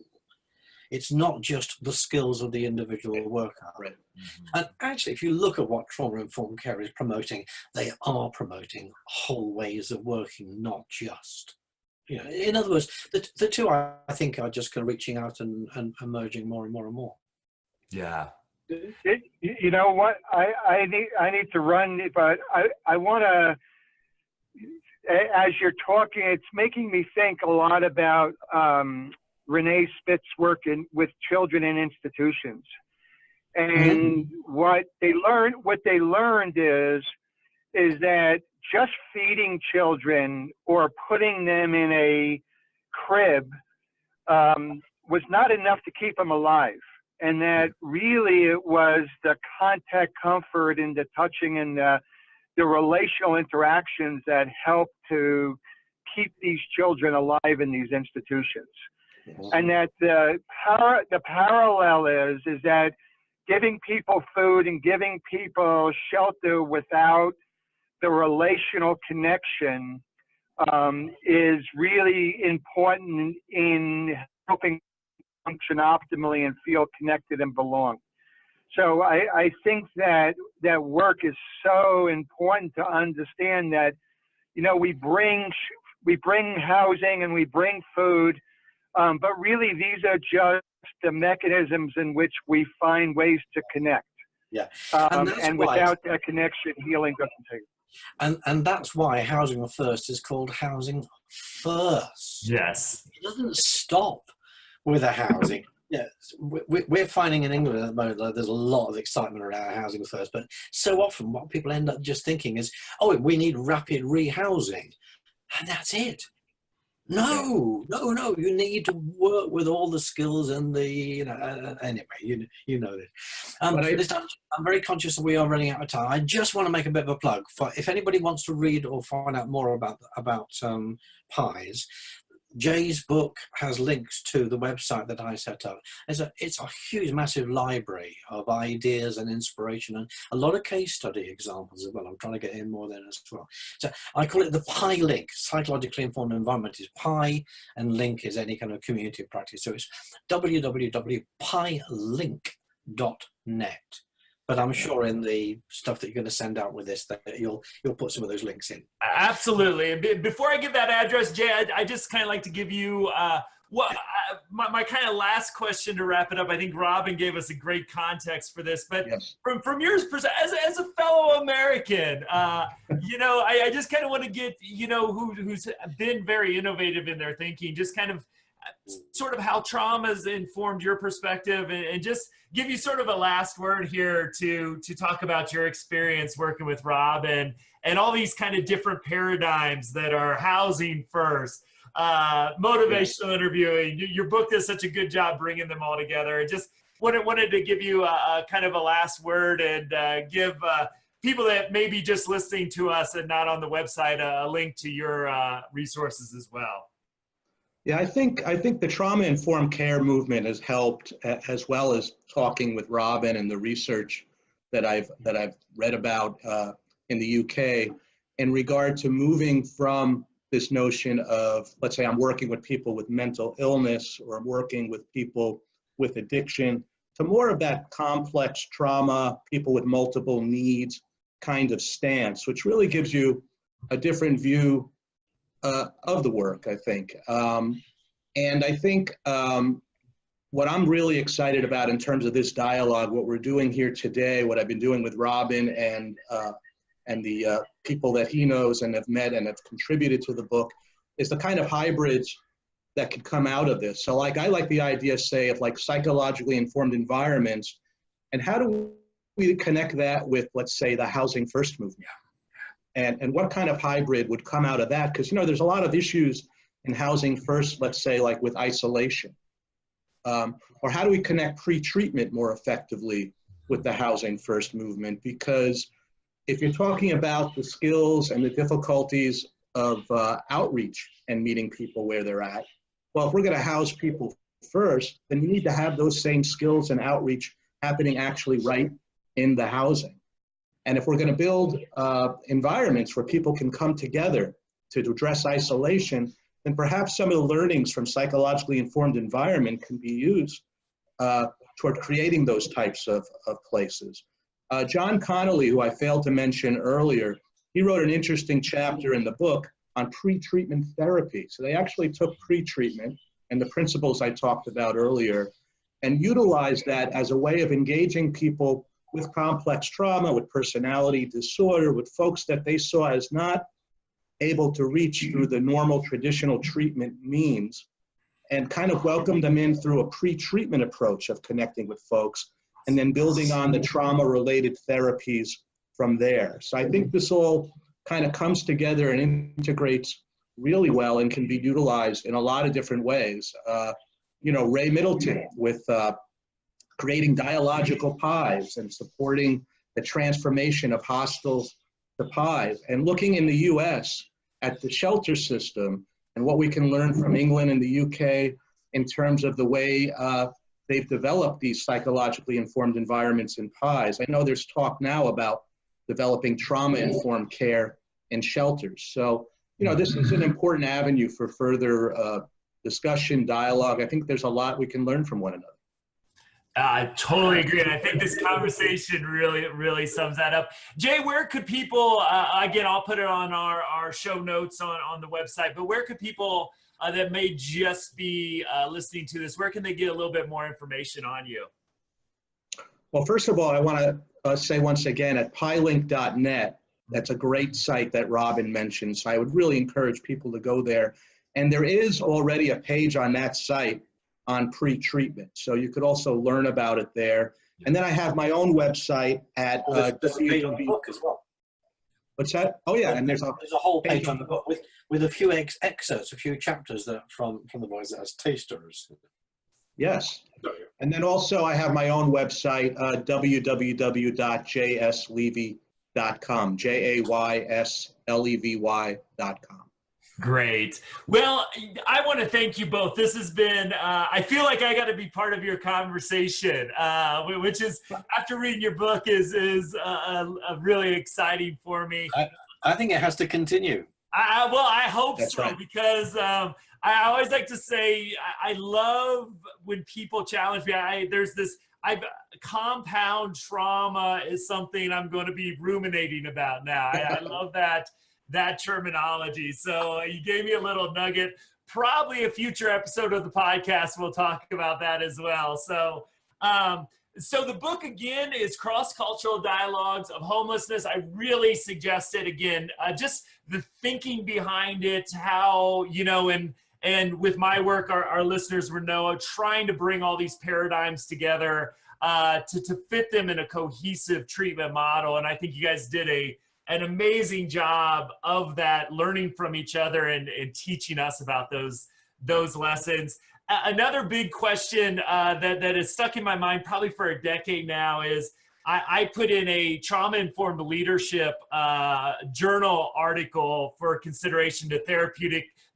It's not just the skills of the individual worker. Right. And actually, if you look at what trauma-informed care is promoting, they are promoting whole ways of working, not just. In other words, the two, I think, are just kind of reaching out and emerging more and more and more. Yeah. You know what? I need to run, but I want to as you're talking, it's making me think a lot about Renee Spitz work with children in institutions. And what they learned is that just feeding children or putting them in a crib was not enough to keep them alive. And that really it was the contact comfort and the touching and the relational interactions that help to keep these children alive in these institutions. And that the parallel is that giving people food and giving people shelter without the relational connection is really important in helping function optimally and feel connected and belong. So I think that work is so important to understand that, you know, we bring housing and we bring food, but really these are just the mechanisms in which we find ways to connect. Yeah, and without that connection, healing doesn't take. And that's why Housing First is called Housing First. Yes. It doesn't stop with a housing. Yeah, we're finding in England at the moment that there's a lot of excitement around Housing First, but so often what people end up just thinking is, oh, we need rapid rehousing, and that's it. No, you need to work with all the skills and the, you know, anyway, you know this. I'm very conscious that we are running out of time. I just want to make a bit of a plug for if anybody wants to read or find out more about pies. Jay's book has links to the website that I set up. It's a huge, massive library of ideas and inspiration and a lot of case study examples as well. I'm trying to get in more there as well. So I call it the PI link, psychologically informed environment is PI, and link is any kind of community practice. So it's www.pilink.net. But I'm sure in the stuff that you're going to send out with this, that you'll put some of those links in. Absolutely. And before I give that address, Jay, I just kind of like to give you my kind of last question to wrap it up. I think Robin gave us a great context for this, but yes, from your perspective, as a fellow American, you know, I just kind of want to get, you know, who's been very innovative in their thinking, just kind of sort of how trauma's informed your perspective, and just give you sort of a last word here to talk about your experience working with Rob and all these kind of different paradigms that are housing first, motivational interviewing. Your book does such a good job bringing them all together. I just wanted to give you a kind of a last word and give people that may be just listening to us and not on the website a link to your resources as well. Yeah, I think the trauma-informed care movement has helped, as well as talking with Robin and the research that I've read about in the UK in regard to moving from this notion of, let's say I'm working with people with mental illness or I'm working with people with addiction, to more of that complex trauma, people with multiple needs kind of stance, which really gives you a different view of the work, I think. And I think what I'm really excited about in terms of this dialogue, what we're doing here today, what I've been doing with Robin and the people that he knows and have met and have contributed to the book, is the kind of hybrids that could come out of this. So like, I like the idea, say, of like psychologically informed environments, and how do we connect that with, let's say, the Housing First movement? And what kind of hybrid would come out of that? Because, you know, there's a lot of issues in Housing First, let's say, like with isolation. Or how do we connect pre-treatment more effectively with the Housing First movement? Because if you're talking about the skills and the difficulties of outreach and meeting people where they're at, well, if we're going to house people first, then you need to have those same skills and outreach happening actually right in the housing. And if we're going to build environments where people can come together to address isolation, then perhaps some of the learnings from psychologically informed environment can be used toward creating those types of places. John Connolly, who I failed to mention earlier, he wrote an interesting chapter in the book on pre-treatment therapy. So they actually took pre-treatment and the principles I talked about earlier and utilized that as a way of engaging people with complex trauma, with personality disorder, with folks that they saw as not able to reach through the normal traditional treatment means, and kind of welcome them in through a pre-treatment approach of connecting with folks, and then building on the trauma-related therapies from there. So I think this all kind of comes together and integrates really well and can be utilized in a lot of different ways. Ray Middleton with creating dialogical pies and supporting the transformation of hostels to pies, and looking in the US at the shelter system and what we can learn from England and the UK in terms of the way they've developed these psychologically informed environments in pies. I know there's talk now about developing trauma-informed care in shelters. So, this is an important avenue for further discussion, dialogue. I think there's a lot we can learn from one another. I totally agree. And I think this conversation really sums that up. Jay, where could people, again, I'll put it on our show notes on the website, but where could people that may just be listening to this, where can they get a little bit more information on you? Well, first of all, I want to say once again at pielink.net, that's a great site that Robin mentioned. So I would really encourage people to go there. And there is already a page on that site on pre-treatment. So you could also learn about it there. And then I have my own website at there's a page on the book as well. What's that? Oh yeah, and there's a whole page on the book with a few excerpts, a few chapters that from the boys as tasters. Yes. And then also I have my own website, www.jslevy.com, JAYSLEVY.com. Great. Well, I want to thank you both. This has been, I feel like I got to be part of your conversation, which is, after reading your book, is really exciting for me. I think it has to continue. Well, I hope That's so, right. Because I always like to say, I love when people challenge me. Compound trauma is something I'm going to be ruminating about now. I love that terminology. So you gave me a little nugget. Probably a future episode of the podcast, we'll talk about that as well. So, so the book again is Cross-Cultural Dialogues of Homelessness. I really suggest it again, just the thinking behind it, how, and with my work, our listeners will know, trying to bring all these paradigms together to fit them in a cohesive treatment model. And I think you guys did an amazing job of that, learning from each other and teaching us about those lessons. Another big question that has stuck in my mind probably for a decade now is I put in a trauma-informed leadership journal article for consideration to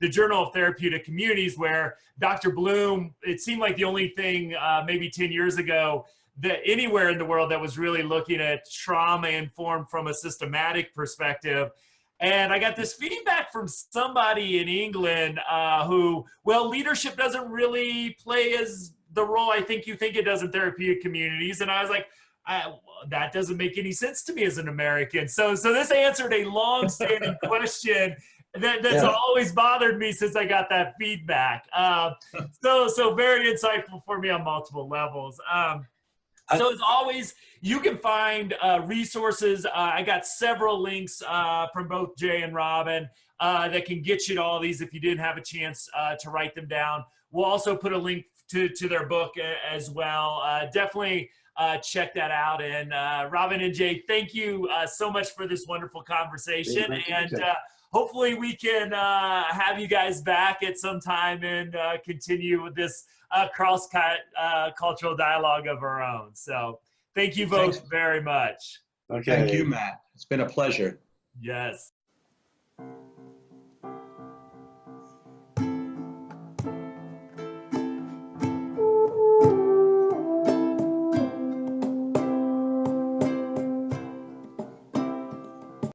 the Journal of Therapeutic Communities, where Dr. Bloom, it seemed like the only thing maybe 10 years ago that anywhere in the world that was really looking at trauma informed from a systematic perspective. And I got this feedback from somebody in England who, well, leadership doesn't really play as the role I think you think it does in therapeutic communities. And I was like, that doesn't make any sense to me as an American. So this answered a long-standing question that's always bothered me since I got that feedback. So very insightful for me on multiple levels. So as always, you can find resources. I got several links from both Jay and Robin that can get you to all these if you didn't have a chance to write them down. We'll also put a link to their book as well. Definitely check that out. And Robin and Jay, thank you so much for this wonderful conversation. And hopefully we can have you guys back at some time and continue with this cross-cultural dialogue of our own. So thank you both very much. Okay. Thank you, Matt. It's been a pleasure. Yes.